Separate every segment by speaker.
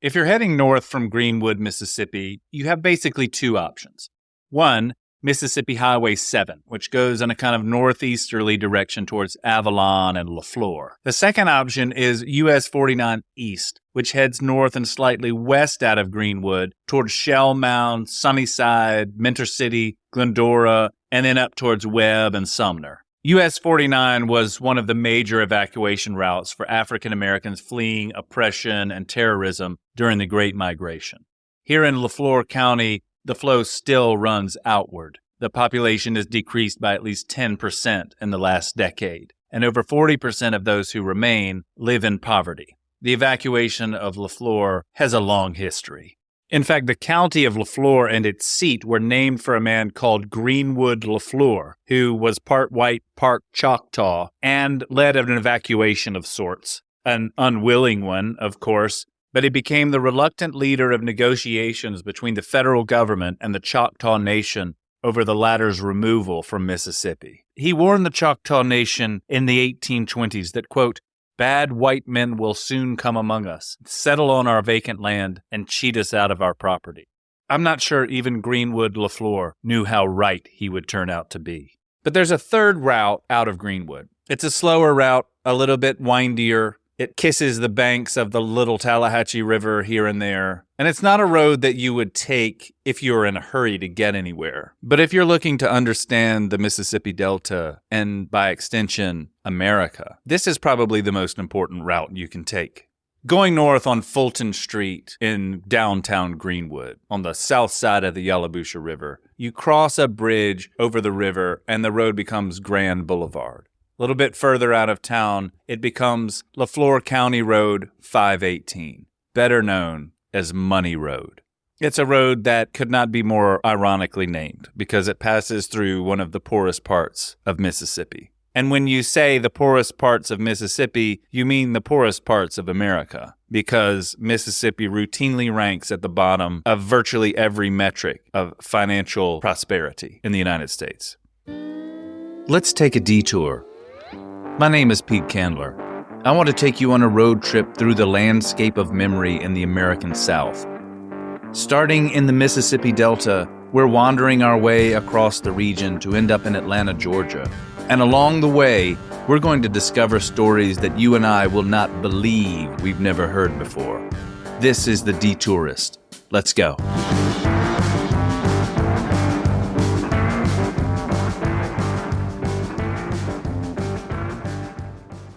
Speaker 1: If you're heading north from Greenwood, Mississippi, you have basically two options. One, Mississippi Highway 7, which goes in a kind of northeasterly direction towards Avalon and Leflore. The second option is US 49 East, which heads north and slightly west out of Greenwood towards Shell Mound, Sunnyside, Mentor City, Glendora, and then up towards Webb and Sumner. US 49 was one of the major evacuation routes for African Americans fleeing oppression and terrorism during the Great Migration. Here in Leflore County, the flow still runs outward. The population has decreased by at least 10% in the last decade, and over 40% of those who remain live in poverty. The evacuation of Leflore has a long history. In fact, the county of Leflore and its seat were named for a man called Greenwood Leflore, who was part white, part Choctaw, and led an evacuation of sorts. An unwilling one, of course, but he became the reluctant leader of negotiations between the federal government and the Choctaw Nation over the latter's removal from Mississippi. He warned the Choctaw Nation in the 1820s that, quote, "Bad white men will soon come among us, settle on our vacant land, and cheat us out of our property." I'm not sure even Greenwood Leflore knew how right he would turn out to be. But there's a third route out of Greenwood. It's a slower route, a little bit windier. It kisses the banks of the Little Tallahatchie River here and there. And it's not a road that you would take if you were in a hurry to get anywhere. But if you're looking to understand the Mississippi Delta and, by extension, America, this is probably the most important route you can take. Going north on Fulton Street in downtown Greenwood, on the south side of the Yallabusha River, you cross a bridge over the river and the road becomes Grand Boulevard. A little bit further out of town, it becomes Leflore County Road 518, better known as Money Road. It's a road that could not be more ironically named because it passes through one of the poorest parts of Mississippi. And when you say the poorest parts of Mississippi, you mean the poorest parts of America, because Mississippi routinely ranks at the bottom of virtually every metric of financial prosperity in the United States. Let's take a detour. My name is Pete Candler. I want to take you on a road trip through the landscape of memory in the American South. Starting in the Mississippi Delta, we're wandering our way across the region to end up in Atlanta, Georgia. And along the way, we're going to discover stories that you and I will not believe we've never heard before. This is The Detourist. Let's go.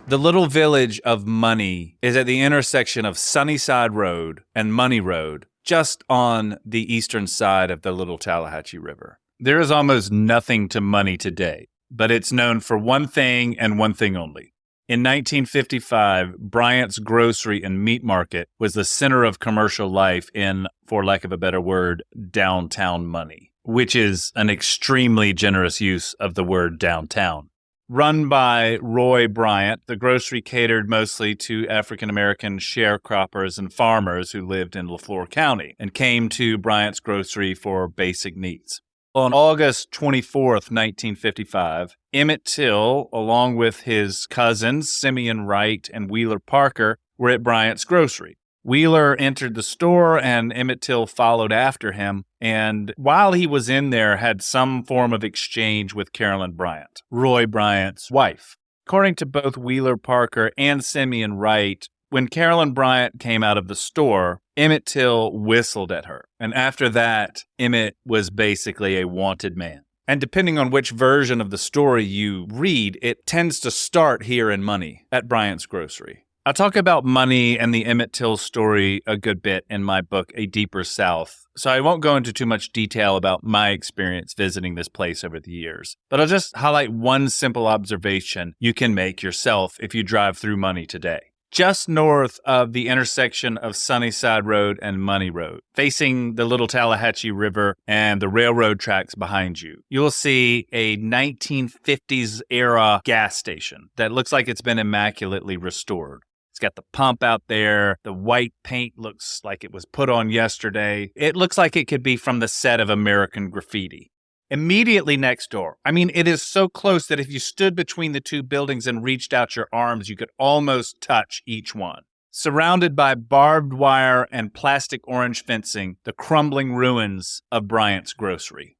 Speaker 1: The little village of Money is at the intersection of Sunnyside Road and Money Road, just on the eastern side of the Little Tallahatchie River. There is almost nothing to Money today, but it's known for one thing and one thing only. In 1955, Bryant's Grocery and Meat Market was the center of commercial life in, for lack of a better word, downtown Money, which is an extremely generous use of the word downtown. Run by Roy Bryant, the grocery catered mostly to African-American sharecroppers and farmers who lived in Leflore County and came to Bryant's Grocery for basic needs. On August 24th, 1955, Emmett Till, along with his cousins Simeon Wright and Wheeler Parker, were at Bryant's Grocery. Wheeler entered the store and Emmett Till followed after him, and while he was in there had some form of exchange with Carolyn Bryant, Roy Bryant's wife. According to both Wheeler Parker and Simeon Wright, when Carolyn Bryant came out of the store, Emmett Till whistled at her, and after that, Emmett was basically a wanted man. And depending on which version of the story you read, it tends to start here in Money at Bryant's Grocery. I talk about Money and the Emmett Till story a good bit in my book, A Deeper South, so I won't go into too much detail about my experience visiting this place over the years. But I'll just highlight one simple observation you can make yourself if you drive through Money today. Just north of the intersection of Sunnyside Road and Money Road, facing the Little Tallahatchie River and the railroad tracks behind you, you'll see a 1950s era gas station that looks like it's been immaculately restored. It's got the pump out there. The white paint looks like it was put on yesterday. It looks like it could be from the set of American Graffiti. Immediately next door, it is so close that if you stood between the two buildings and reached out your arms, you could almost touch each one. surrounded by barbed wire and plastic orange fencing, the crumbling ruins of Bryant's grocery.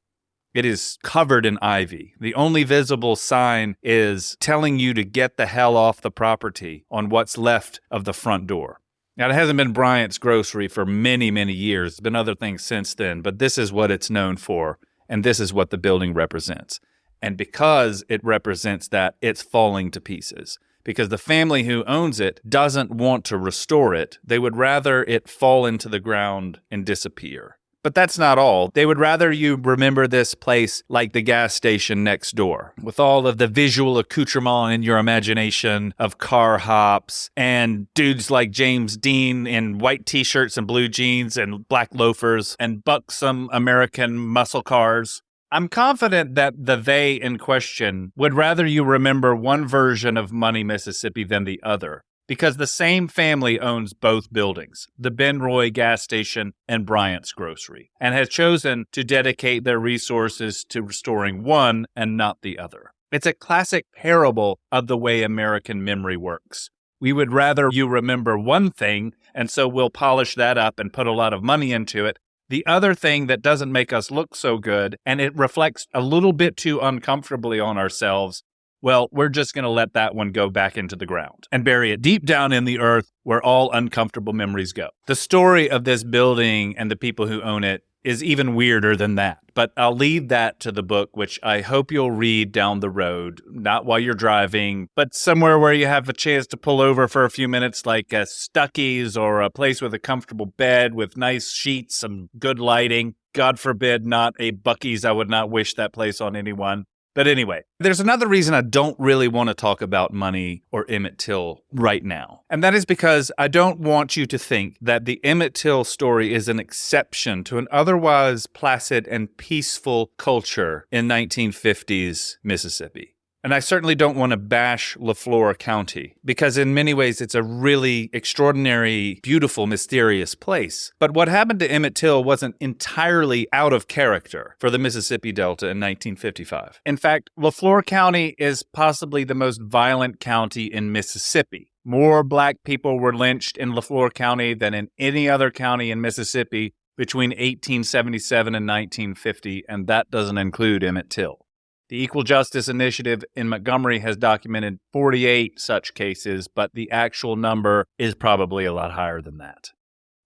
Speaker 1: It is covered in ivy. The only visible sign is telling you to get the hell off the property on what's left of the front door. Now, it hasn't been Bryant's grocery for many, many years. There's been other things since then, but this is what it's known for, and this is what the building represents. And because it represents that, it's falling to pieces. Because the family who owns it doesn't want to restore it. They would rather it fall into the ground and disappear. But that's not all. They would rather you remember this place like the gas station next door, with all of the visual accoutrement in your imagination of car hops and dudes like James Dean in white t-shirts and blue jeans and black loafers and buxom American muscle cars. I'm confident that the they in question would rather you remember one version of Money, Mississippi than the other, because the same family owns both buildings, the Ben Roy gas station and Bryant's grocery, and has chosen to dedicate their resources to restoring one and not the other. It's a classic parable of the way American memory works. We would rather you remember one thing, and so we'll polish that up and put a lot of money into it. The other thing that doesn't make us look so good, and it reflects a little bit too uncomfortably on ourselves, well, we're just going to let that one go back into the ground and bury it deep down in the earth where all uncomfortable memories go. The story of this building and the people who own it is even weirder than that. But I'll leave that to the book, which I hope you'll read down the road, not while you're driving, but somewhere where you have a chance to pull over for a few minutes, like a Stuckey's or a place with a comfortable bed with nice sheets and good lighting. God forbid, not a Buc-ee's. I would not wish that place on anyone. But anyway, there's another reason I don't really want to talk about Money or Emmett Till right now. And that is because I don't want you to think that the Emmett Till story is an exception to an otherwise placid and peaceful culture in 1950s Mississippi. And I certainly don't want to bash Leflore County, because in many ways it's a really extraordinary, beautiful, mysterious place. But what happened to Emmett Till wasn't entirely out of character for the Mississippi Delta in 1955. In fact, Leflore County is possibly the most violent county in Mississippi. More black people were lynched in Leflore County than in any other county in Mississippi between 1877 and 1950, and that doesn't include Emmett Till. The Equal Justice Initiative in Montgomery has documented 48 such cases, but the actual number is probably a lot higher than that.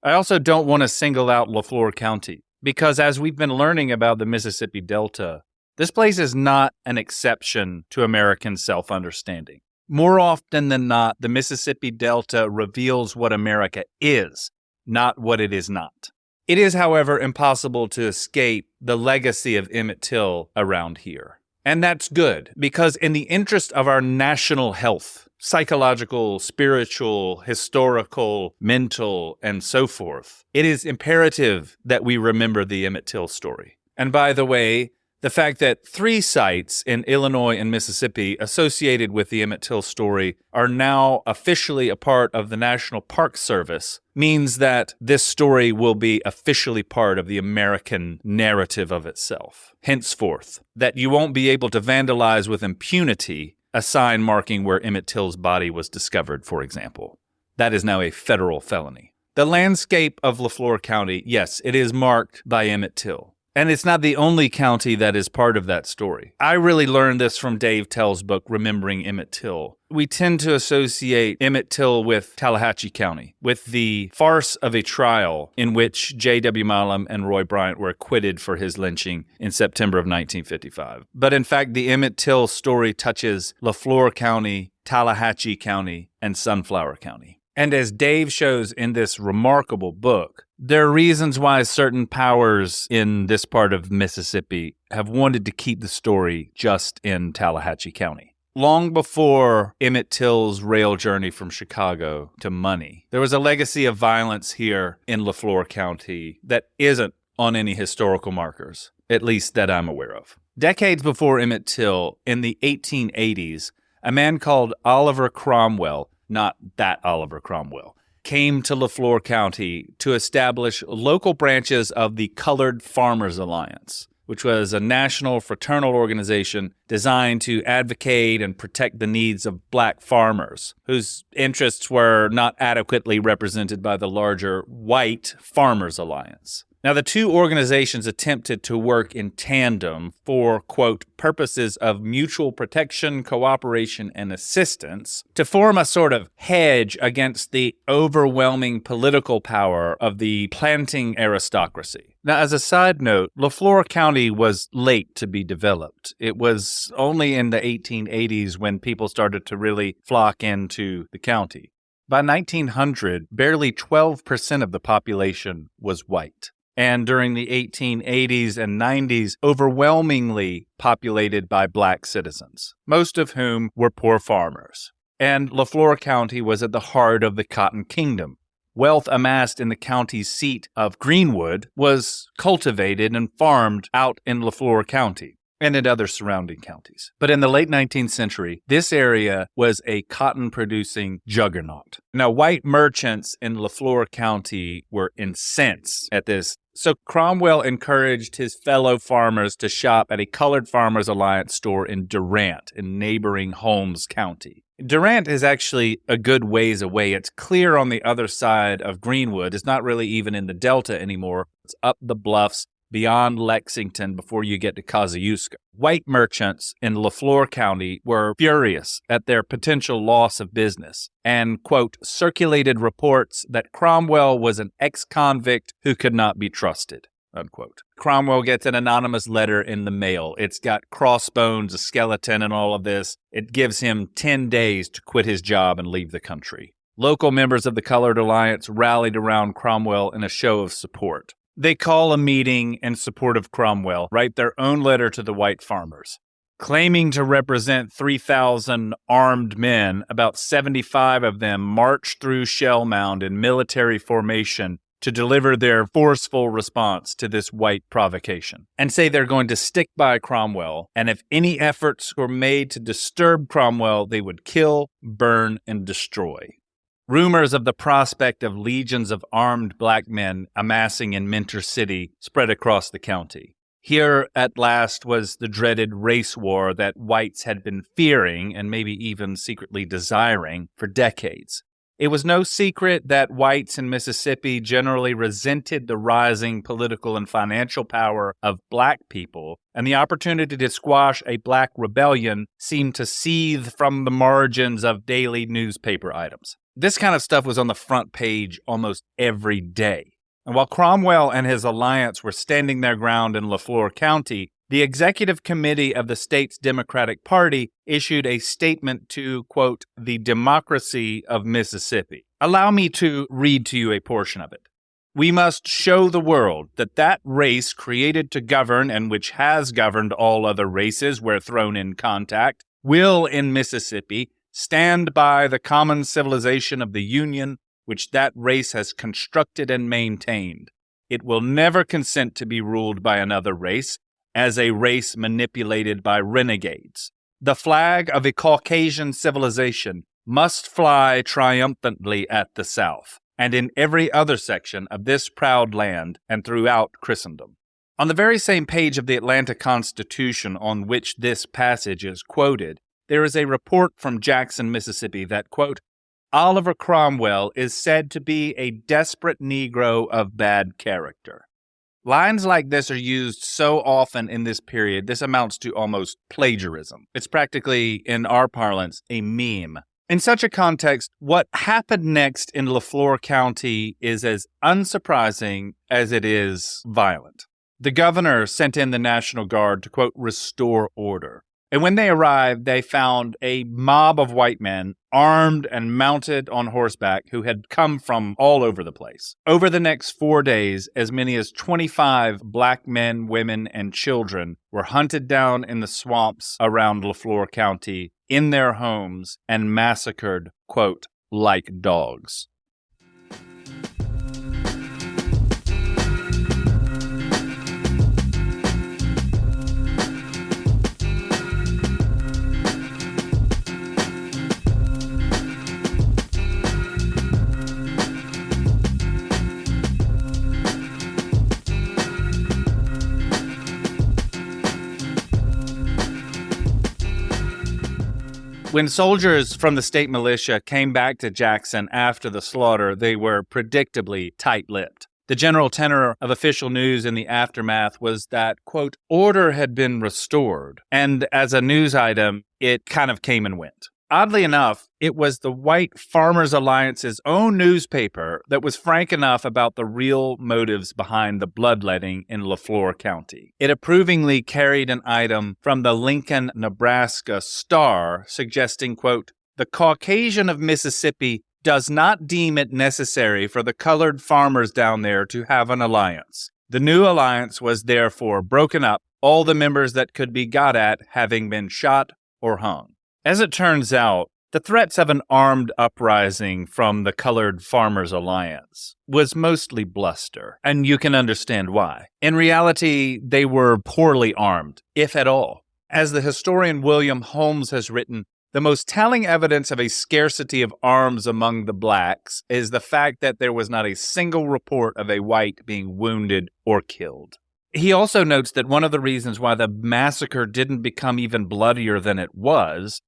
Speaker 1: I also don't want to single out Leflore County, because as we've been learning about the Mississippi Delta, this place is not an exception to American self-understanding. More often than not, the Mississippi Delta reveals what America is, not what it is not. It is, however, impossible to escape the legacy of Emmett Till around here. And that's good, because in the interest of our national health, psychological, spiritual, historical, mental, and so forth, it is imperative that we remember the Emmett Till story. And by the way, the fact that 3 sites in Illinois and Mississippi associated with the Emmett Till story are now officially a part of the National Park Service means that this story will be officially part of the American narrative of itself. Henceforth, that you won't be able to vandalize with impunity a sign marking where Emmett Till's body was discovered, for example. That is now a federal felony. The landscape of Leflore County, yes, it is marked by Emmett Till. And it's not the only county that is part of that story. I really learned this from Dave Tell's book, Remembering Emmett Till. We tend to associate Emmett Till with Tallahatchie County, with the farce of a trial in which J.W. Milam and Roy Bryant were acquitted for his lynching in September of 1955. But in fact, the Emmett Till story touches Leflore County, Tallahatchie County, and Sunflower County. And as Dave shows in this remarkable book, there are reasons why certain powers in this part of Mississippi have wanted to keep the story just in Tallahatchie County. Long before Emmett Till's rail journey from Chicago to Money, there was a legacy of violence here in Leflore County that isn't on any historical markers, at least that I'm aware of. Decades before Emmett Till, in the 1880s, a man called Oliver Cromwell, not that Oliver Cromwell, came to Leflore County to establish local branches of the Colored Farmers Alliance, which was a national fraternal organization designed to advocate and protect the needs of black farmers, whose interests were not adequately represented by the larger white Farmers Alliance. Now, the two organizations attempted to work in tandem for, quote, purposes of mutual protection, cooperation, and assistance to form a sort of hedge against the overwhelming political power of the planting aristocracy. Now, as a side note, Leflore County was late to be developed. It was only in the 1880s when people started to really flock into the county. By 1900, barely 12% of the population was white. And during the 1880s and 90s, overwhelmingly populated by black citizens, most of whom were poor farmers. And Leflore County was at the heart of the Cotton Kingdom. Wealth amassed in the county's seat of Greenwood was cultivated and farmed out in Leflore County and in other surrounding counties. But in the late 19th century, this area was a cotton-producing juggernaut. Now, white merchants in Leflore County were incensed at this, so Cromwell encouraged his fellow farmers to shop at a Colored Farmers Alliance store in Durant, in neighboring Holmes County. Durant is actually a good ways away. It's clear on the other side of Greenwood. It's not really even in the Delta anymore. It's up the bluffs beyond Lexington before you get to Kosciuszko. White merchants in Leflore County were furious at their potential loss of business and, quote, circulated reports that Cromwell was an ex-convict who could not be trusted, unquote. Cromwell gets an anonymous letter in the mail. It's got crossbones, a skeleton, and all of this. It gives him 10 days to quit his job and leave the country. Local members of the Colored Alliance rallied around Cromwell in a show of support. They call a meeting in support of Cromwell, write their own letter to the white farmers. Claiming to represent 3,000 armed men, about 75 of them march through Shell Mound in military formation to deliver their forceful response to this white provocation, and say they're going to stick by Cromwell, and if any efforts were made to disturb Cromwell, they would kill, burn, and destroy. Rumors of the prospect of legions of armed black men amassing in Mentor City spread across the county. Here, at last, was the dreaded race war that whites had been fearing and maybe even secretly desiring for decades. It was no secret that whites in Mississippi generally resented the rising political and financial power of black people, and the opportunity to squash a black rebellion seemed to seethe from the margins of daily newspaper items. This kind of stuff was on the front page almost every day. And while Cromwell and his alliance were standing their ground in Leflore County, the executive committee of the state's Democratic Party issued a statement to, quote, the democracy of Mississippi. Allow me to read to you a portion of it. We must show the world that that race created to govern and which has governed all other races where thrown in contact will in Mississippi stand by the common civilization of the Union which that race has constructed and maintained. It will never consent to be ruled by another race, as a race manipulated by renegades. The flag of a Caucasian civilization must fly triumphantly at the South, and in every other section of this proud land and throughout Christendom. On the very same page of the Atlanta Constitution on which this passage is quoted, there is a report from Jackson, Mississippi that, quote, Oliver Cromwell is said to be a desperate Negro of bad character. Lines like this are used so often in this period, this amounts to almost plagiarism. It's practically, in our parlance, a meme. In such a context, what happened next in Leflore County is as unsurprising as it is violent. The governor sent in the National Guard to, quote, restore order. And when they arrived, they found a mob of white men armed and mounted on horseback who had come from all over the place. Over the next 4 days, as many as 25 black men, women, and children were hunted down in the swamps around Leflore County in their homes and massacred, quote, like dogs. When soldiers from the state militia came back to Jackson after the slaughter, they were predictably tight-lipped. The general tenor of official news in the aftermath was that, quote, order had been restored, and as a news item, it kind of came and went. Oddly enough, it was the White Farmers Alliance's own newspaper that was frank enough about the real motives behind the bloodletting in Leflore County. It approvingly carried an item from the Lincoln, Nebraska Star suggesting, quote, the Caucasian of Mississippi does not deem it necessary for the colored farmers down there to have an alliance. The new alliance was therefore broken up, all the members that could be got at having been shot or hung. As it turns out, the threats of an armed uprising from the Colored Farmers Alliance was mostly bluster, and you can understand why. In reality, they were poorly armed, if at all. As the historian William Holmes has written, the most telling evidence of a scarcity of arms among the blacks is the fact that there was not a single report of a white being wounded or killed. He also notes that one of the reasons why the massacre didn't become even bloodier than it was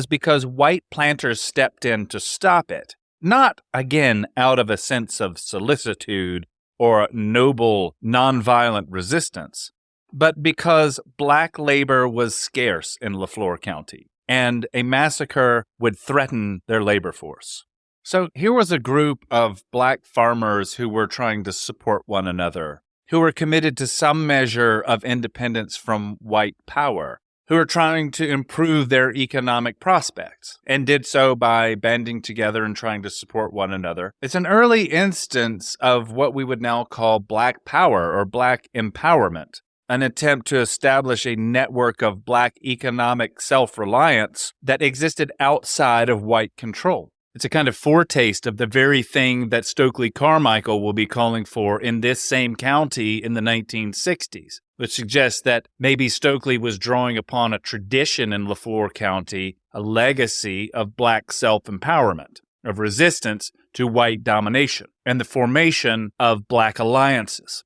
Speaker 1: because white planters stepped in to stop it, not, again, out of a sense of solicitude or noble, nonviolent resistance, but because black labor was scarce in Leflore County, and a massacre would threaten their labor force. So here was a group of black farmers who were trying to support one another, who were committed to some measure of independence from white power, who are trying to improve their economic prospects, and did so by banding together and trying to support one another. It's an early instance of what we would now call black power or black empowerment, an attempt to establish a network of black economic self-reliance that existed outside of white control. It's a kind of foretaste of the very thing that Stokely Carmichael will be calling for in this same county in the 1960s, which suggests that maybe Stokely was drawing upon a tradition in Leflore County, a legacy of black self-empowerment, of resistance to white domination, and the formation of black alliances.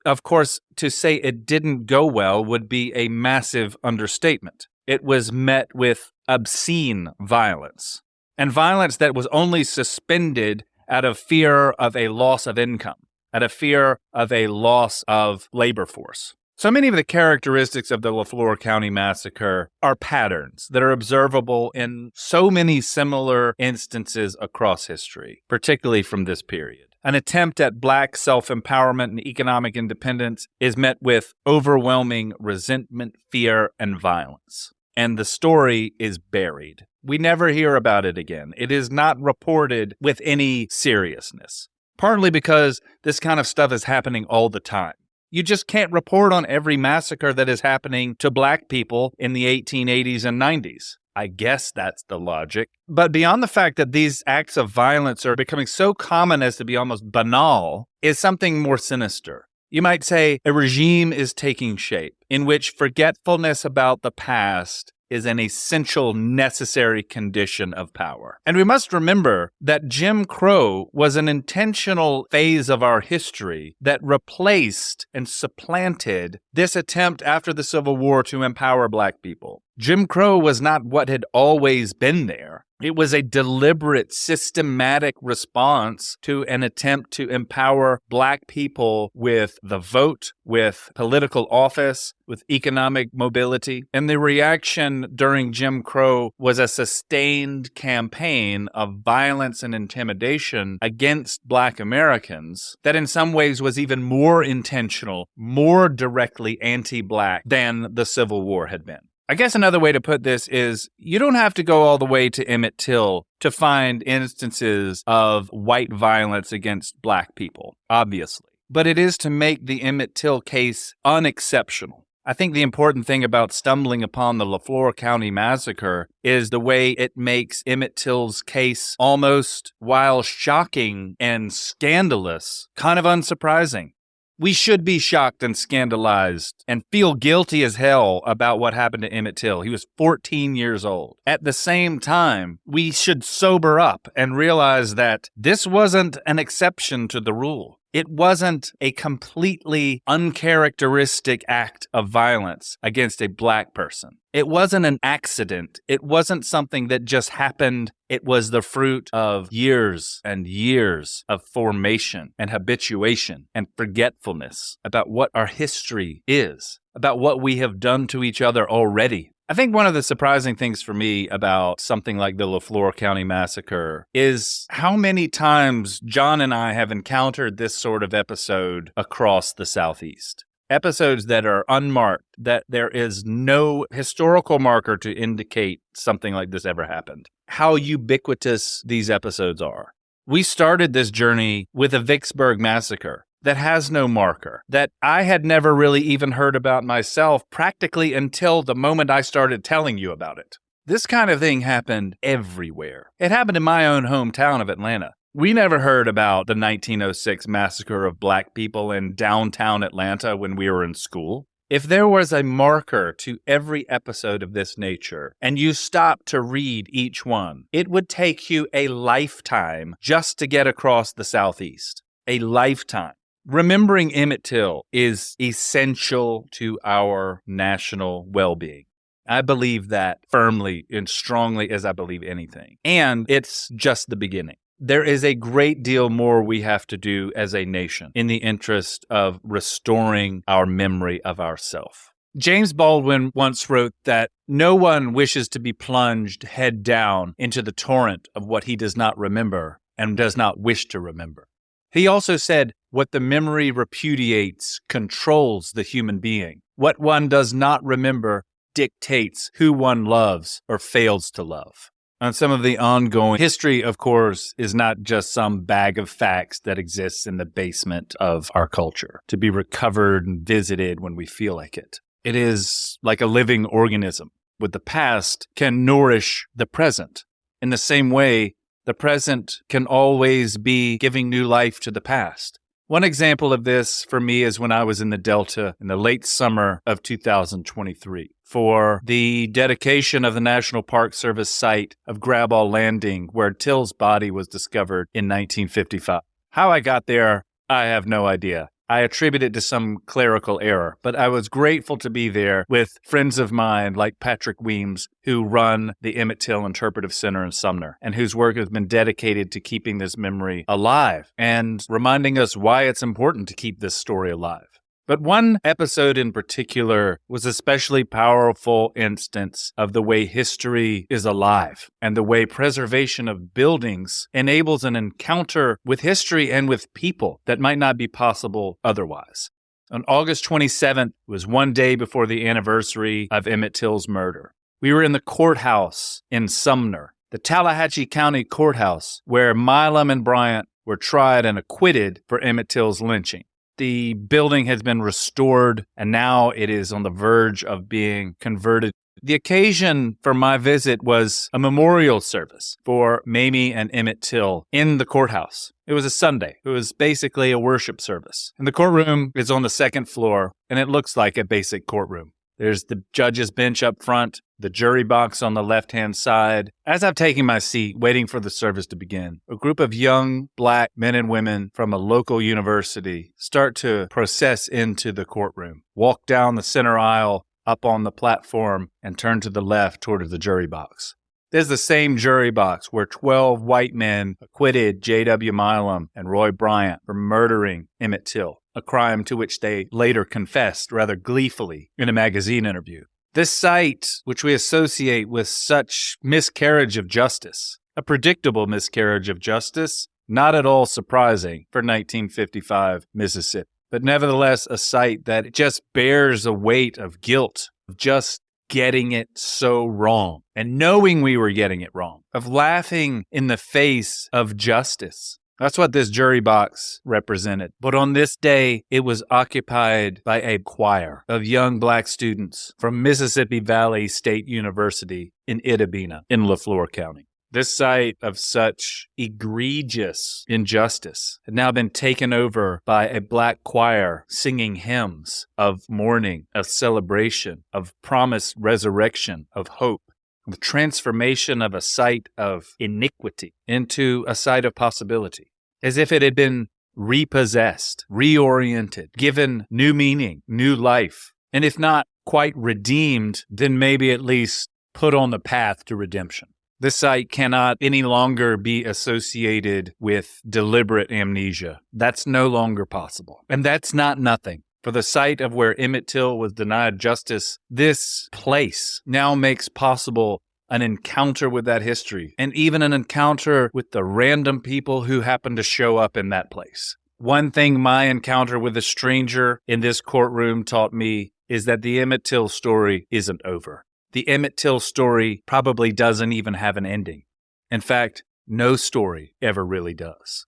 Speaker 1: Of course, to say it didn't go well would be a massive understatement. It was met with obscene violence, and violence that was only suspended out of fear of a loss of income, out of fear of a loss of labor force. So many of the characteristics of the Leflore County Massacre are patterns that are observable in so many similar instances across history, particularly from this period. An attempt at black self-empowerment and economic independence is met with overwhelming resentment, fear, and violence. And the story is buried. We never hear about it again. It is not reported with any seriousness, partly because this kind of stuff is happening all the time. You just can't report on every massacre that is happening to black people in the 1880s and 90s. I guess that's the logic. But beyond the fact that these acts of violence are becoming so common as to be almost banal, is something more sinister. You might say a regime is taking shape in which forgetfulness about the past is an essential, necessary condition of power. And we must remember that Jim Crow was an intentional phase of our history that replaced and supplanted this attempt after the Civil War to empower black people. Jim Crow was not what had always been there. It was a deliberate, systematic response to an attempt to empower black people with the vote, with political office, with economic mobility. And the reaction during Jim Crow was a sustained campaign of violence and intimidation against black Americans that in some ways was even more intentional, more directly anti-black than the Civil War had been. I guess another way to put this is you don't have to go all the way to Emmett Till to find instances of white violence against black people, obviously. But it is to make the Emmett Till case unexceptional. I think the important thing about stumbling upon the Leflore County Massacre is the way it makes Emmett Till's case almost, while shocking and scandalous, kind of unsurprising. We should be shocked and scandalized and feel guilty as hell about what happened to Emmett Till. He was 14 years old. At the same time, we should sober up and realize that this wasn't an exception to the rule. It wasn't a completely uncharacteristic act of violence against a Black person. It wasn't an accident. It wasn't something that just happened. It was the fruit of years and years of formation and habituation and forgetfulness about what our history is, about what we have done to each other already. I think one of the surprising things for me about something like the Leflore County Massacre is how many times John and I have encountered this sort of episode across the Southeast. Episodes that are unmarked, that there is no historical marker to indicate something like this ever happened. How ubiquitous these episodes are. We started this journey with a Vicksburg massacre that has no marker, that I had never really even heard about myself practically until the moment I started telling you about it. This kind of thing happened everywhere. It happened in my own hometown of Atlanta. We never heard about the 1906 massacre of Black people in downtown Atlanta when we were in school. If there was a marker to every episode of this nature, and you stopped to read each one, it would take you a lifetime just to get across the Southeast. A lifetime. Remembering Emmett Till is essential to our national well-being. I believe that firmly and strongly as I believe anything. And it's just the beginning. There is a great deal more we have to do as a nation in the interest of restoring our memory of ourself. James Baldwin once wrote that no one wishes to be plunged head down into the torrent of what he does not remember and does not wish to remember. He also said, what the memory repudiates controls the human being. What one does not remember dictates who one loves or fails to love. And some of the ongoing history, of course, is not just some bag of facts that exists in the basement of our culture to be recovered and visited when we feel like it. It is like a living organism. With the past can nourish the present. In the same way, the present can always be giving new life to the past. One example of this for me is when I was in the Delta in the late summer of 2023 for the dedication of the National Park Service site of Graball Landing, where Till's body was discovered in 1955. How I got there, I have no idea. I attribute it to some clerical error, but I was grateful to be there with friends of mine like Patrick Weems, who run the Emmett Till Interpretive Center in Sumner, and whose work has been dedicated to keeping this memory alive and reminding us why it's important to keep this story alive. But one episode in particular was especially powerful instance of the way history is alive and the way preservation of buildings enables an encounter with history and with people that might not be possible otherwise. On August 27th was one day before the anniversary of Emmett Till's murder. We were in the courthouse in Sumner, the Tallahatchie County Courthouse, where Milam and Bryant were tried and acquitted for Emmett Till's lynching. The building has been restored, and now it is on the verge of being converted. The occasion for my visit was a memorial service for Mamie and Emmett Till in the courthouse. It was a Sunday. It was basically a worship service. And the courtroom is on the second floor, and it looks like a basic courtroom. There's the judge's bench up front, the jury box on the left-hand side. As I've taken my seat, waiting for the service to begin, a group of young Black men and women from a local university start to process into the courtroom, walk down the center aisle, up on the platform, and turn to the left toward the jury box. There's the same jury box where 12 white men acquitted J.W. Milam and Roy Bryant for murdering Emmett Till, a crime to which they later confessed rather gleefully in a magazine interview. This site, which we associate with such miscarriage of justice, a predictable miscarriage of justice, not at all surprising for 1955 Mississippi, but nevertheless a site that just bears a weight of guilt, of just getting it so wrong and knowing we were getting it wrong, of laughing in the face of justice. That's what this jury box represented. But on this day, it was occupied by a choir of young Black students from Mississippi Valley State University in Itta Bena in Leflore County. This site of such egregious injustice had now been taken over by a Black choir singing hymns of mourning, of celebration, of promised resurrection, of hope, the transformation of a site of iniquity into a site of possibility, as if it had been repossessed, reoriented, given new meaning, new life, and if not quite redeemed, then maybe at least put on the path to redemption. This site cannot any longer be associated with deliberate amnesia. That's no longer possible. And that's not nothing. For the site of where Emmett Till was denied justice, this place now makes possible an encounter with that history, and even an encounter with the random people who happen to show up in that place. One thing my encounter with a stranger in this courtroom taught me is that the Emmett Till story isn't over. The Emmett Till story probably doesn't even have an ending. In fact, no story ever really does.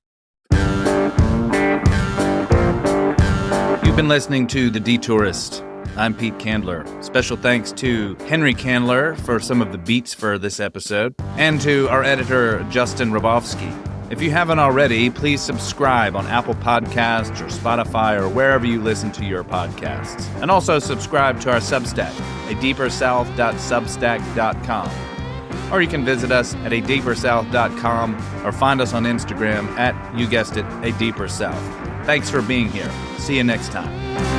Speaker 1: You've been listening to The Detourist. I'm Pete Candler. Special thanks to Henry Candler for some of the beats for this episode, and to our editor, Justin Rabovsky. If you haven't already, please subscribe on Apple Podcasts or Spotify or wherever you listen to your podcasts. And also subscribe to our Substack, adeepersouth.substack.com. Or you can visit us at adeepersouth.com or find us on Instagram at, you guessed it, adeepersouth. Thanks for being here. See you next time.